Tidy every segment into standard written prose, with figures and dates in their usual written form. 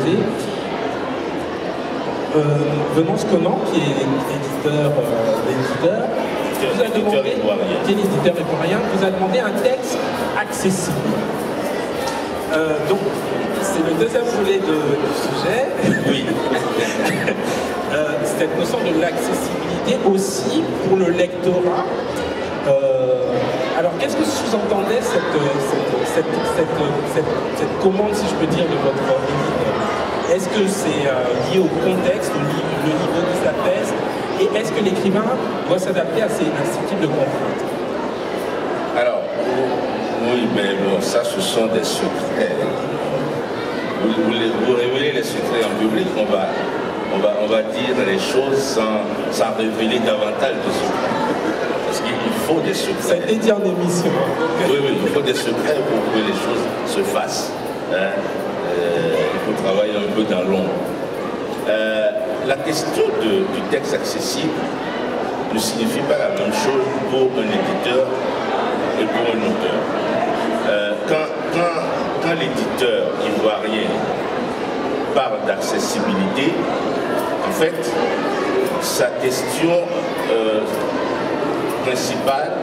poser. Venance Conan, qui est éditeur, vous a demandé, qui est l'éditeur ivoirien, vous a demandé un texte accessible. Donc, c'est le deuxième volet du sujet. Oui. Cette notion de l'accessibilité aussi pour le lectorat. Alors, qu'est-ce que sous-entendait cette commande, si je peux dire, de votre éditeur? Est-ce que c'est lié au contexte, le niveau de sa thèse? Et est-ce que l'écrivain doit s'adapter à ce type de contraintes? Alors, oui, mais bon, ça, ce sont des secrets. Vous révélez les secrets en public, on va dire les choses sans révéler davantage de secrets. Parce qu'il faut des secrets. Ça a été dit en émission. Oui, il faut des secrets pour que les choses se fassent. Hein. Il faut travailler un peu dans l'ombre. La question du texte accessible ne signifie pas la même chose pour un éditeur et pour un auteur. Quand l'éditeur ivoirien parle d'accessibilité, en fait, sa question principale,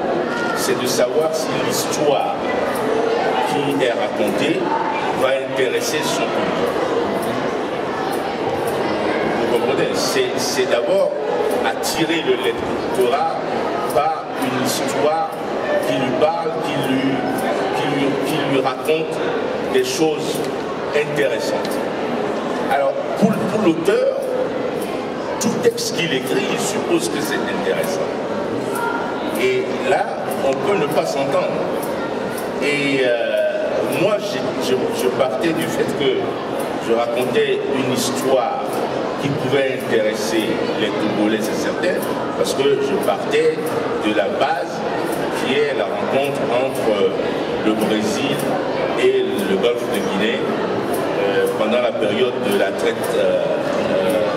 c'est de savoir si l'histoire qui est racontée va intéresser son public. Vous comprenez? C'est d'abord attirer le lectorat par une histoire qui lui parle, qui lui raconte des choses intéressantes. Alors, pour l'auteur, tout texte qu'il écrit, il suppose que c'est intéressant. Et là, on peut ne pas s'entendre. Et moi, je partais du fait que je racontais une histoire qui pouvait intéresser les Togolais, c'est certain, parce que je partais de la base qui est la rencontre entre le Brésil et le golfe de Guinée pendant la période de la traite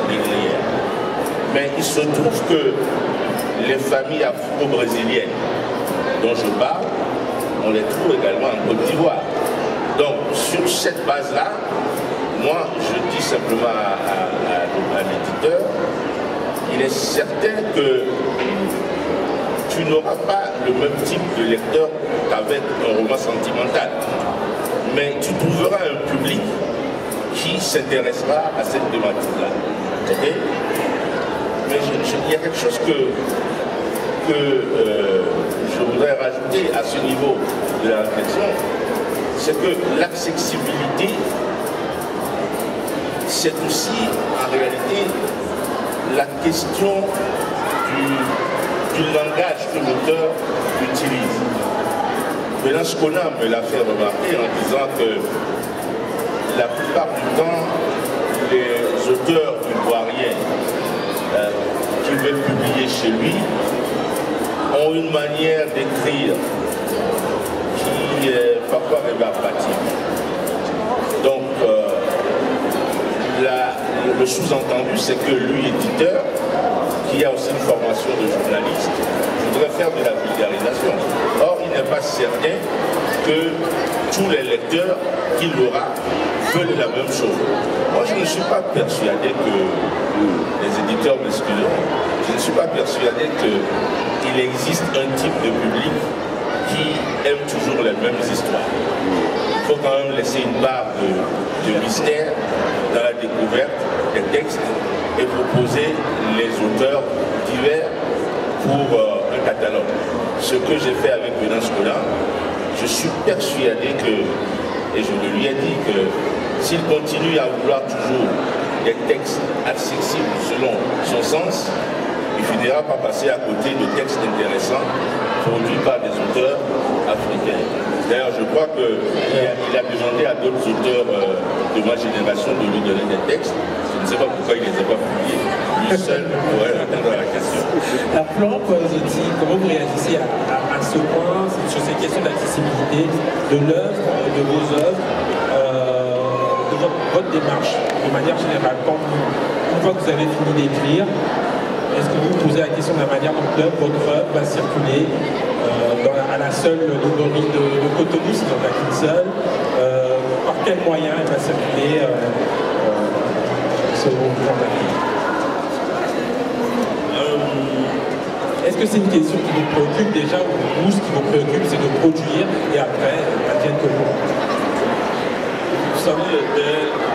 négrière. Mais il se trouve que les familles afro-brésiliennes dont je parle, on les trouve également en Côte d'Ivoire. Donc, sur cette base-là, moi, je dis simplement à l'éditeur, il est certain que tu n'auras pas le même type de lecteur qu'avec un roman sentimental. Mais tu trouveras un public qui s'intéressera à cette thématique-là. Okay? Mais il y a quelque chose que je voudrais rajouter à ce niveau de la réflexion, c'est que l'accessibilité, c'est aussi en réalité la question du langage que l'auteur utilise. Venance Conan me l'a fait remarquer en disant que la plupart du temps, les auteurs ivoiriens qui veulent publier chez lui ont une manière d'écrire qui est parfois rébarbative. Donc, le sous-entendu, c'est que lui, éditeur, qui a aussi une formation de journaliste, voudrait faire de la vulgarisation. Or, il n'est pas certain que tous les lecteurs qu'il aura veulent la même chose. Moi, je ne suis pas persuadé que, les éditeurs m'excuseront, je ne suis pas persuadé qu'il existe un type de public qui aime toujours les mêmes histoires. Il faut quand même laisser une part de mystère dans la découverte des textes et proposer les auteurs divers pour un catalogue. Ce que j'ai fait avec Venance Conan, je suis persuadé que, et je lui ai dit que s'il continue à vouloir toujours des textes accessibles selon son sens, il finira par passer à côté de textes intéressants produits par des auteurs africains. D'ailleurs, je crois qu'il a demandé à d'autres auteurs de ma génération de lui donner des textes. Je ne sais pas pourquoi il ne les a pas publiés. Lui seul pourrait répondre à la question. Alors, Florent Poisotti, comment vous réagissez à ce point, sur ces questions d'accessibilité de l'œuvre, de vos œuvres, de votre démarche, de manière générale? Une fois que vous avez fini d'écrire, est-ce que vous vous posez la question de la manière dont votre œuvre va circuler à la seule librairie de Cotonou, si on n'a qu'une seule, par quels moyens elle va circuler selon vous contacter? Est-ce que c'est une question qui vous préoccupe déjà, ou vous, ce qui vous préoccupe, c'est de produire et après, advienne que pourra? Vous savez,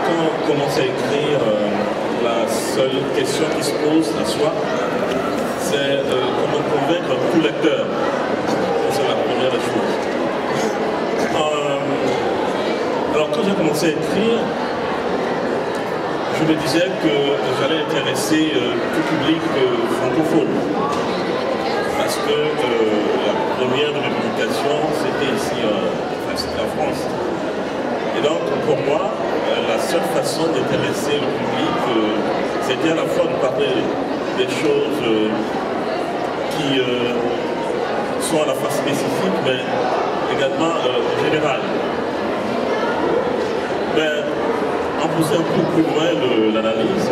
quand on commence à écrire, la seule question qui se pose à soi, c'est comment convaincre tout lecteur. C'est la première des choses. Alors quand j'ai commencé à écrire, je me disais que j'allais intéresser tout public francophone. Parce que la première de mes publications, c'était ici, c'était en France. Et donc, pour moi, la seule façon d'intéresser le public, c'était à la fois de parler des choses qui sont à la fois spécifiques, mais également générales. Mais en poussant un peu plus loin l'analyse,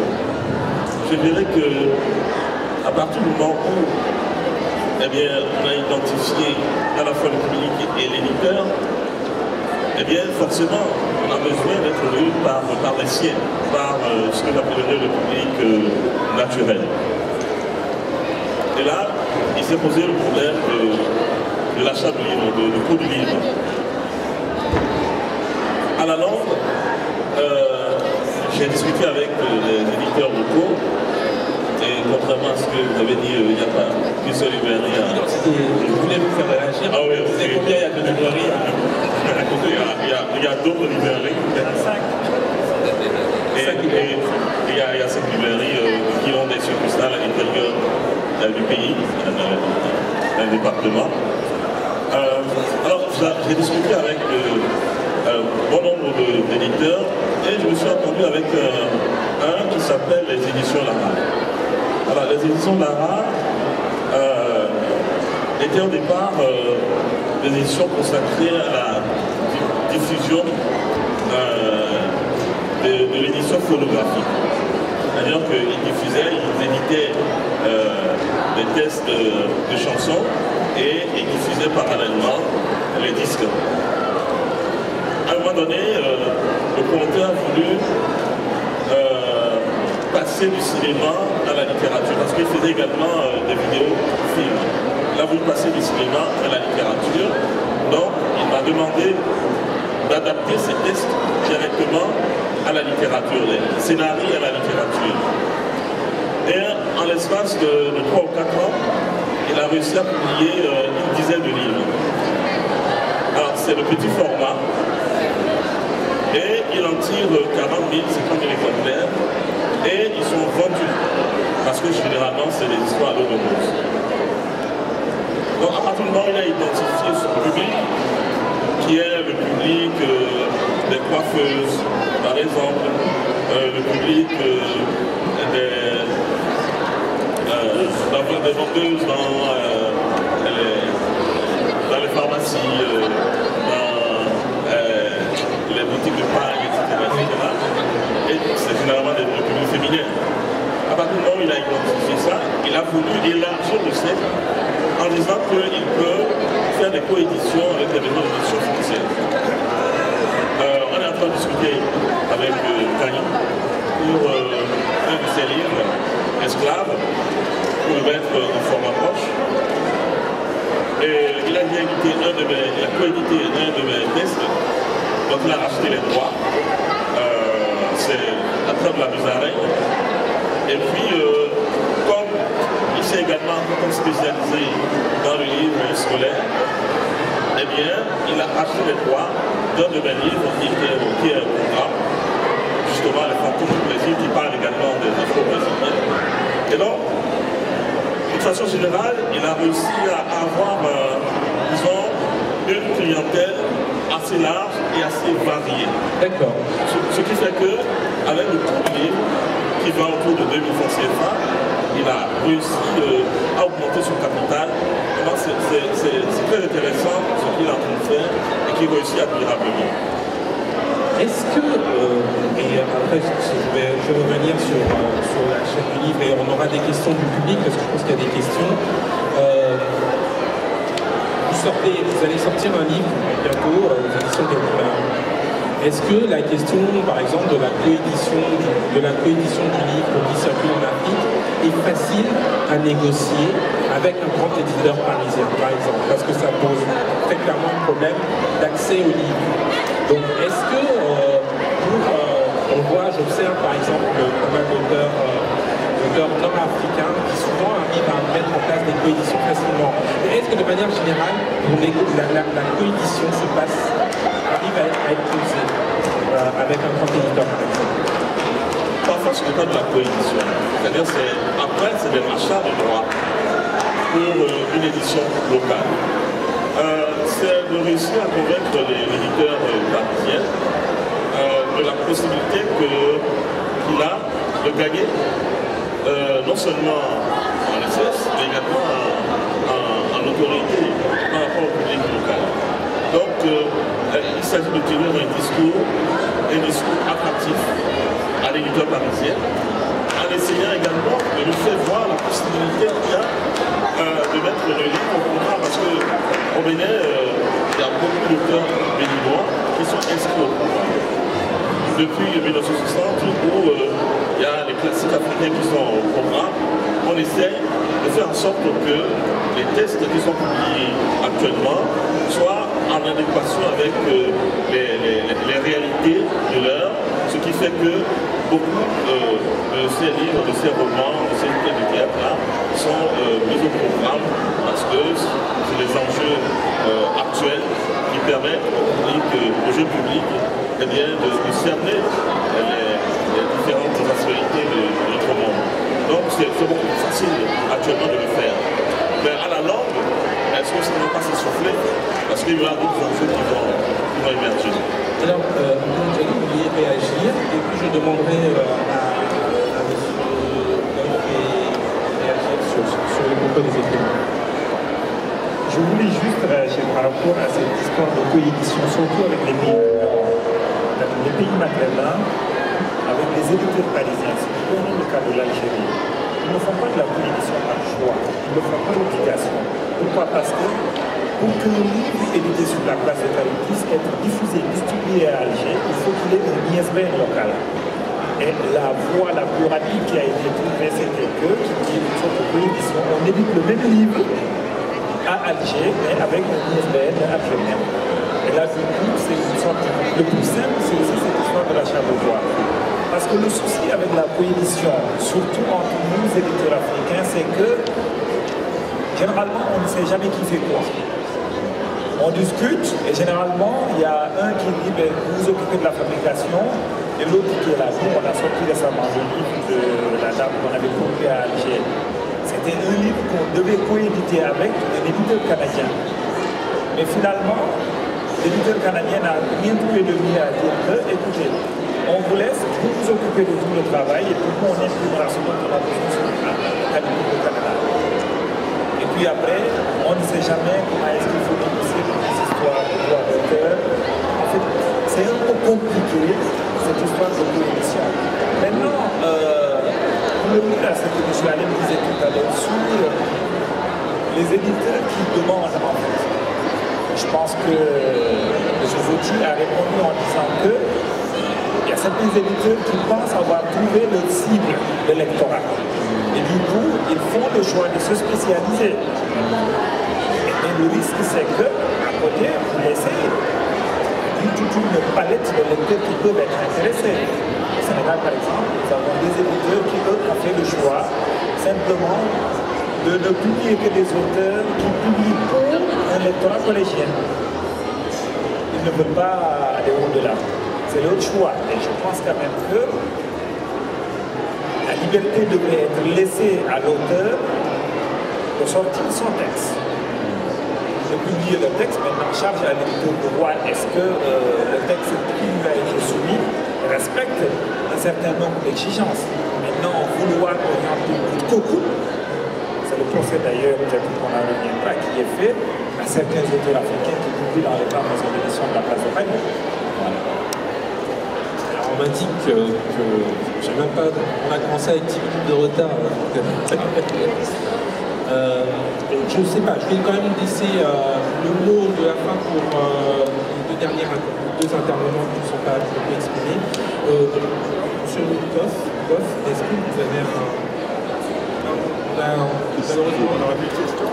je dirais que à partir du moment où eh bien, on a identifié à la fois le public et l'éditeur, eh bien, forcément, on a besoin d'être lu par les siens, par ce que j'appellerais le public naturel. Et là, il s'est posé le problème de l'achat du livre, du coût du livre. À la longue, j'ai discuté avec les éditeurs locaux. Et contrairement à ce que vous avez dit, il n'y a pas qu'une seule librairie. Je voulais vous faire réagir. Ah oui, vous savez combien il y a de librairies Il y a d'autres librairies. Il y en a 5. Et il y a 5 librairies qui ont des succursales à l'intérieur du pays, dans le département. Alors, j'ai discuté avec un bon nombre d'éditeurs et je me suis entendu avec un qui s'appelle les éditions Lara. Alors, les éditions Lara étaient au départ des éditions consacrées à la diffusion de l'édition phonographique. C'est-à-dire qu'ils diffusaient, ils éditaient des tests de chansons et ils diffusaient parallèlement les disques. À un moment donné, le promoteur a voulu passer du cinéma à la littérature, parce qu'il faisait également des vidéos-films. Il a voulu passer du cinéma à la littérature, donc il m'a demandé d'adapter ces textes directement à la littérature, les scénarios à la littérature. Et en l'espace de 3 ou 4 ans, il a réussi à publier une dizaine de livres. Alors c'est le petit format, et il en tire 40 000, 50 000 exemplaires, et ils sont vendus, parce que généralement c'est des histoires à l'eau de rose. Donc à partir du moment où il a identifié son public, qui est le public des coiffeuses, par exemple, le public des vendeuses dans les pharmacies, dans les boutiques de pain, etc. Et c'est généralement des publics féminins. À partir du moment où il a identifié ça, il a voulu élargir le cercle en disant qu'il peut faire des coéditions avec les maisons d'édition françaises. On est en train de discuter avec Tani pour un de ses livres, Esclaves, pour le mettre en format proche. Et il a coédité un de mes textes, donc il a racheté les droits. C'est La Trappe de la Musaraigne. Et puis, comme il s'est également spécialisé dans le livre scolaire, eh bien, il a acheté les droits d'un de mes livres qui est un programme, justement, les fantômes du Brésil, qui parle également des Afro-Brésiliens. Et donc, d'une façon générale, il a réussi à avoir, disons, une clientèle assez large et assez variée. D'accord. Ce qui fait que, avec le coût du livre, qui va autour de 2000 francs CFA, il a réussi à augmenter son capital. C'est très intéressant ce qu'il est en train de faire et qu'il réussit admirablement. Est-ce que, et après je vais revenir sur la chaîne du livre et on aura des questions du public parce que je pense qu'il y a des questions. Vous allez sortir un livre bientôt aux éditions Gallimard. est-ce que la question, par exemple, de la coédition du livre qui circule en Afrique est facile à négocier avec un grand éditeur parisien, par exemple, parce que ça pose très clairement un problème d'accès au livre. Donc, est-ce que, on voit, j'observe par exemple pas mal d'auteurs nord-africains qui souvent arrivent à mettre en place des coéditions facilement. Mais est-ce que de manière générale, la coédition arrive à être poussée avec un grand éditeur par exemple? Parfois, ce n'est pas de la coédition. C'est-à-dire, c'est des rachats de droits pour une édition locale. C'est de réussir à convaincre les éditeurs parisiens de la possibilité qu'il a de gagner non seulement en espèces, mais également en autorité par rapport au public local. Donc, il s'agit de tenir un discours attractif à l'éditeur parisien, en essayant également de lui faire voir la possibilité qu'il y a de mettre le livre au programme, parce qu'au Bénin, il y a beaucoup d'auteurs béninois qui sont inscrits au programme. Depuis 1960, où il y a les classiques africains qui sont au programme, on essaye de faire en sorte que les textes qui sont publiés actuellement soient en adéquation avec les réalités de l'heure, ce qui fait que beaucoup de ces livres, de ces romans, de ces pièces de théâtre-là sont mis au programme parce que c'est les enjeux actuels qui permettent au jeune public de cerner les différentes aspérités de notre monde. Donc c'est beaucoup plus facile actuellement de le faire. Mais à la longue, est-ce que ça ne va pas s'essouffler? Parce qu'il y aura d'autres enjeux qui vont émerger. Alors, Angélique, vous vouliez réagir, et puis je demanderai à M. de réagir sur les propos des écrivains. Je voulais juste réagir par rapport à cette histoire de coédition, surtout avec les pays maghrébins, avec les éditeurs parisiens. C'est le cas de l'Algérie. Ils ne font pas de la coédition par choix, ils ne font pas d'obligation. Pourquoi? Parce que pour qu'un livre édité sur la place de Paris puisse être diffusé, distribué à Alger, il faut qu'il ait un ISBN local. Et la voie la plus rapide qui a été trouvée, c'était qui est une sorte de coédition. On édite le même livre à Alger, mais avec un ISBN algérien. Et là, du coup, c'est une sorte. Le plus simple, c'est aussi cette histoire de l'achat de droit. Parce que le souci avec la coédition, surtout entre nous, éditeurs africains, c'est que généralement, on ne sait jamais qui fait quoi. On discute et généralement, il y a un qui dit vous vous occupez de la fabrication et l'autre qui est là. Nous, on a sorti récemment le livre de la dame qu'on avait publié à Alger. C'était un livre qu'on devait coéditer avec un éditeur canadien. Mais finalement, l'éditeur canadien n'a rien trouvé de mieux à dire que, écoutez, on vous laisse, vous vous occupez de tout le travail et puis nous, on imprimera ce dont on a besoin sur le cabinet du Canada. Et puis après, on ne sait jamais comment est-ce qu'il faut négocier des histoires de droit d'auteur. En fait, c'est un peu compliqué, cette histoire de coédition. Maintenant, pour revenir à ce que M. Alem disait tout à l'heure sur les éditeurs qui demandent en fait. Je pense que M. Zoti a répondu en disant que il y a certains éditeurs qui pensent avoir trouvé le cible de l'électorat. Et du coup, ils font le choix de se spécialiser. Et le risque, c'est que, à côté, vous laissez toute une palette de lecteurs qui peuvent être intéressés. Au Sénégal, par exemple, nous avons des éditeurs qui, eux, ont fait le choix simplement de ne publier que des auteurs qui publient pour un lectorat collégien. Ils ne veulent pas aller au-delà. C'est leur choix. Et je pense quand même que la liberté devrait être laissée à l'auteur de sortir son texte. De publier le texte, maintenant charge à l'éditeur de voir est-ce que le texte qui lui a été soumis respecte un certain nombre d'exigences. Maintenant, vouloir orienter beaucoup, c'est le procès d'ailleurs, peut-être qu'on en reviendra, qui est fait à certains auteurs africains qui publient dans les grandes maisons d'édition de la place de Paris. Voilà. Alors, on m'indique que j'ai même pas. On a commencé avec 10 minutes de retard. Je ne sais pas, je vais quand même laisser le mot de la fin pour les deux intervenants qui ne sont pas trop exprimés. Monsieur Goff, est-ce que vous avez malheureusement, on n'aura plus de questions.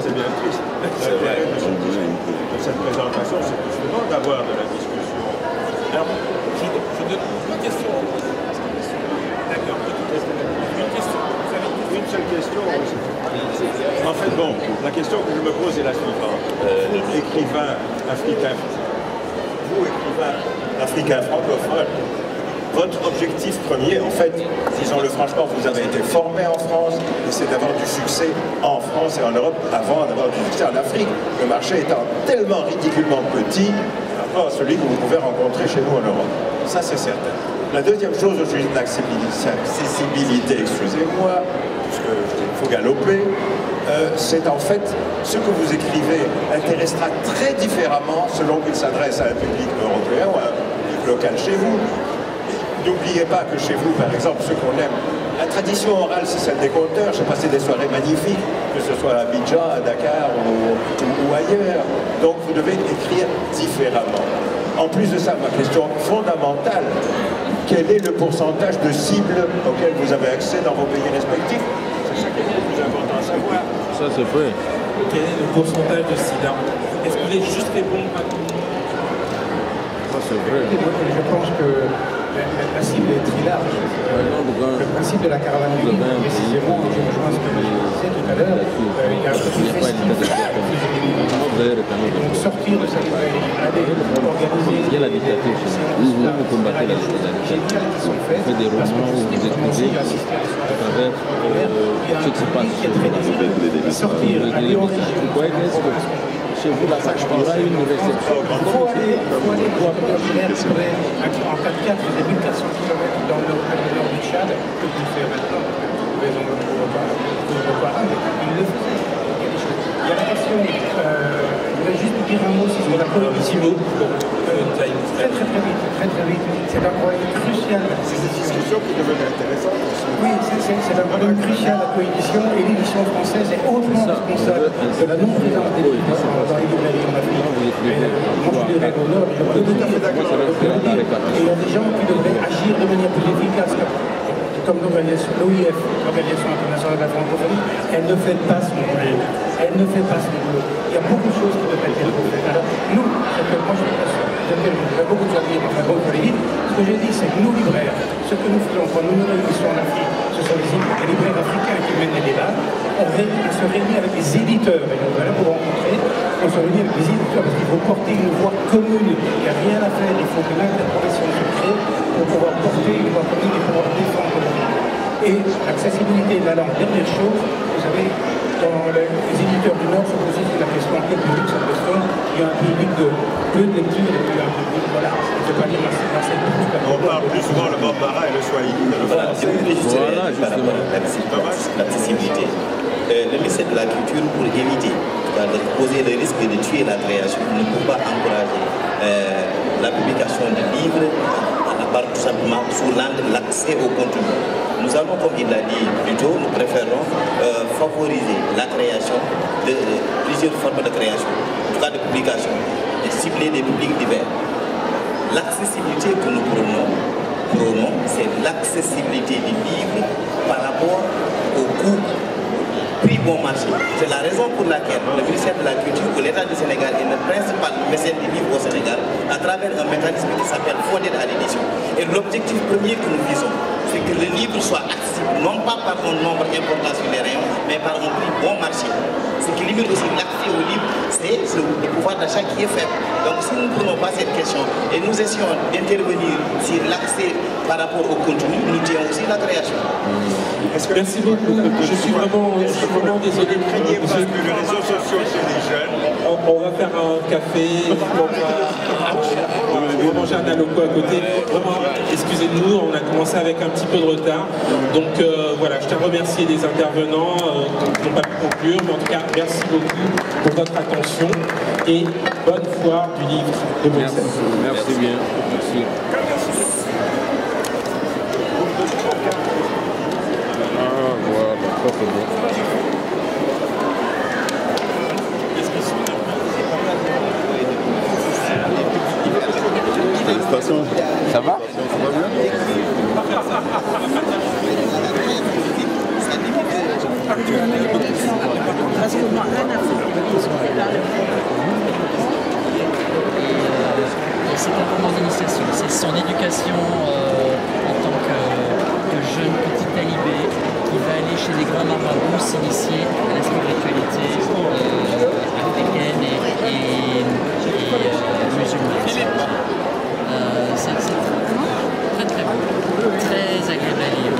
C'est bien triste. L'intérêt de cette présentation, c'est justement d'avoir de la discussion. Alors, je donne une question. D'accord, une question. Une seule question. En fait, bon, la question que je me pose est la suivante. Écrivain africain, francophone, votre objectif premier, en fait, disons-le franchement, vous avez été formé en France, et c'est d'avoir du succès en France et en Europe avant d'avoir du succès en Afrique. Le marché étant tellement ridiculement petit par rapport à celui que vous pouvez rencontrer chez nous en Europe. Ça, c'est certain. La deuxième chose au sujet de l'accessibilité, excusez-moi, parce qu'il faut galoper, c'est en fait ce que vous écrivez intéressera très différemment selon qu'il s'adresse à un public européen ou à un public local chez vous. N'oubliez pas que chez vous, par exemple, ce qu'on aime, la tradition orale, c'est celle des conteurs. J'ai passé des soirées magnifiques, que ce soit à Abidjan, à Dakar ou ailleurs. Donc vous devez écrire différemment. En plus de ça, ma question fondamentale, quel est le pourcentage de cibles auxquelles vous avez accès dans vos pays respectifs? C'est ça qui est le plus important à savoir. Ça, c'est vrai. Quel est le pourcentage de sida? Est-ce que vous voulez juste répondre à tout? Ça, c'est vrai. Je pense que la cible est très large. Le principe de la caravane libre, précisément, je rejoins ce que vous disiez tout à l'heure, il y a un petit festif. Donc sortir de cette aller organiser la dictature chez nous. Vous combattez la dictature. qui sont faites, Des romans où vous écrivez à travers ce qui se passe. Sortir, aller en région. Chez vous, là, il y aura une réception. Il faut aller voir en 4x4, des 1400 km dans le nord du Tchad, que vous faites maintenant. Mais on ne peut pas, mais il le faisait. Il y a la question, je voudrais juste dire un mot sur la prohibition. Très vite. C'est un problème crucial. C'est une discussion qui devient intéressante. Oui, c'est un problème crucial, la coédition, et l'édition française est hautement responsable de la non-présence des livres dans les librairies en Afrique. Moi, je dirais au Nord, je suis tout à fait d'accord avec vous. Et il y a des gens qui devraient agir de manière plus efficace, comme l'OIF, l'Organisation internationale de la francophonie, elle ne fait pas son boulot. Elle ne fait pas son boulot. Il y a beaucoup de choses qui devraient être faites. Alors, nous, moi, je beaucoup de choses à dire, enfin, bon, aller vite. Ce que j'ai dit, c'est que nous, libraires, ce que nous faisons quand nous nous réunissons en Afrique, ce sont les libraires africains qui mènent les débats. On se réunit avec les éditeurs, et donc voilà pour rencontrer, on se réunit avec les éditeurs parce qu'il faut porter une voix commune. Il n'y a rien à faire, il faut que l'interprofession se crée pour pouvoir porter une voix commune et pouvoir défendre le livre. Et l'accessibilité de la langue. Dernière chose, vous savez, dans les éditeurs du Nord se pose aussi la question quel public cette question. Il y a un public de peu de lecture et puis un public, voilà, je ne peux pas dire Marcel Proust. On parle plus souvent le Bambara et le Swahili. Voilà, si vous voulez juste par rapport à l'accessibilité. Le ministère de la Culture, pour éviter de poser le risque de tuer la création, ne peut pas encourager la publication de livres par tout simplement sous l'angle de l'accès au contenu. Nous allons, comme il l'a dit plus tôt, nous préférons favoriser la création de plusieurs formes de création, en tout cas de publication, et cibler des publics divers. L'accessibilité que nous prônons, c'est l'accessibilité du livre par rapport au coût prix bon marché. C'est la raison pour laquelle le ministère de la Culture ou l'État du Sénégal est le principal mécène du livre au Sénégal à travers un mécanisme qui s'appelle Fonds d'aide à l'édition. Et l'objectif premier que nous visons, c'est que le livre soit accessible, non pas par un nombre important sur les rayons, mais par un prix bon marché. Ce qui limite aussi l'accès au livre, c'est le pouvoir d'achat qui est faible. Donc si nous ne prenons pas cette question et nous essayons d'intervenir sur l'accès par rapport au contenu, nous tuons aussi la création. Merci beaucoup. Je suis vraiment désolé. Craignez pas que les réseaux sociaux chez les jeunes. On va faire un café, on va manger un aloco à côté. Vraiment, excusez-nous, on a commencé avec un petit peu de retard. Donc voilà, je tiens à remercier les intervenants qui n'ont pas pu conclure. Mais en tout cas, merci beaucoup pour votre attention et bonne foire du livre de Bruxelles. Merci bien. Merci. Ah, voilà, ça c'est bon. C'est un moment d'initiation, c'est son éducation en tant que jeune petit talibé qui va aller chez des grands marabouts s'initier à la spiritualité africaine et musulmane. C'est très très beau, très agréable à lire.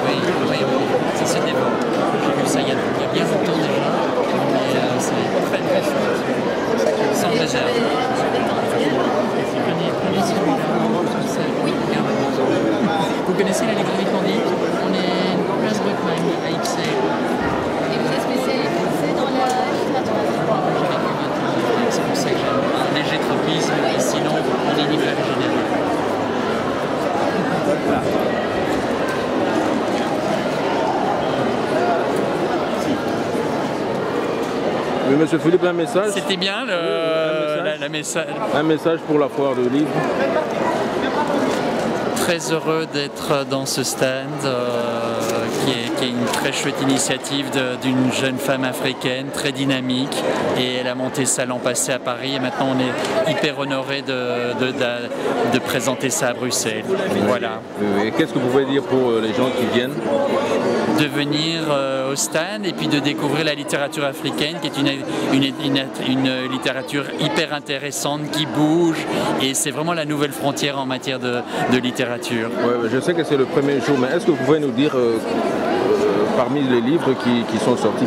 Oui, ça se développe. J'ai lu ça il y a bien longtemps déjà, mais c'est très très chouette, sans réserve. Prenez celui-là. Oui, vous connaissez la librairie Candide? On est place Bruckmann à Ipsey. Et vous êtes spécialisé dans la littérature? C'est pour ça que j'ai un léger tropisme, et sinon on est libraire général. Voilà. Oui, monsieur Philippe, un message? C'était bien un message pour la foire de livres. Très heureux d'être dans ce stand qui est une très chouette initiative d'une jeune femme africaine très dynamique, et elle a monté ça l'an passé à Paris et maintenant on est hyper honoré de présenter ça à Bruxelles. Voilà. Et qu'est-ce que vous pouvez dire pour les gens qui viennent? De venir au stand et puis de découvrir la littérature africaine qui est une littérature hyper intéressante qui bouge, et c'est vraiment la nouvelle frontière en matière de littérature. Ouais, je sais que c'est le premier jour, mais est-ce que vous pouvez nous dire parmi les livres qui sont sortis,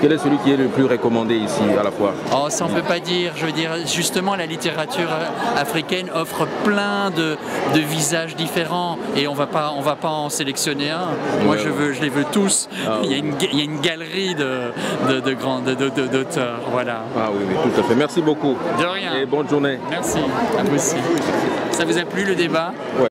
quel est celui qui est le plus recommandé ici à la foire? Oh, ça on peut pas dire. Je veux dire, justement, la littérature africaine offre plein de visages différents, et on va pas en sélectionner un. Moi, je les veux tous. Ah, il y a une galerie d'auteurs. Voilà. Ah oui, tout à fait. Merci beaucoup. De rien. Et bonne journée. Merci. À vous aussi. Ça vous a plu le débat? Ouais.